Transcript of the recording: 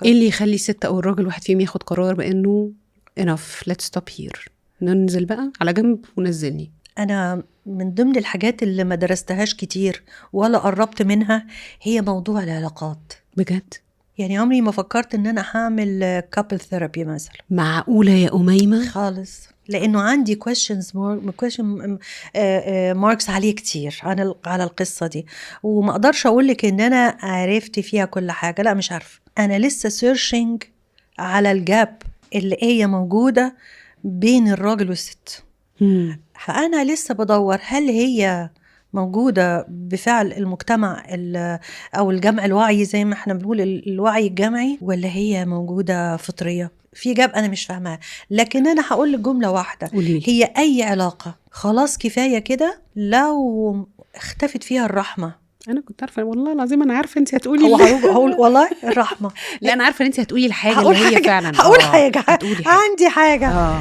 ايه اللي يخلي الست او الراجل واحد فيهم ياخد قرار بانه enough let's stop here، ننزل بقى على جنب ونزلني؟ أنا من ضمن الحاجات اللي ما درستهاش كتير ولا قربت منها هي موضوع العلاقات. بجد؟ يعني عمري ما فكرت إن أنا هعمل couple therapy مثلا. معقولة يا أميمة؟ خالص، لأنه عندي question marks عليه كتير على القصة دي، وما أقدرش أقولك إن أنا عرفت فيها كل حاجة، لا مش عارفة. أنا لسه سيرشنج على الجاب اللي هي موجودة بين الراجل والست. فأنا لسه بدور هل هي موجودة بفعل المجتمع أو الجمع الوعي زي ما احنا بنقول الوعي الجمعي، ولا هي موجودة فطرية في جاب أنا مش فاهمها. لكن أنا هقول لك جملة واحدة، هي أي علاقة خلاص كفاية كده لو اختفت فيها الرحمة. انا كنت عارفه والله العظيم، انا عارفه انت هتقولي هقول والله الرحمه. لا انا عارفه ان انت هتقولي الحاجه هقول اللي هي حاجة. فعلا هقول حاجه هتقولي حاجة. عندي حاجه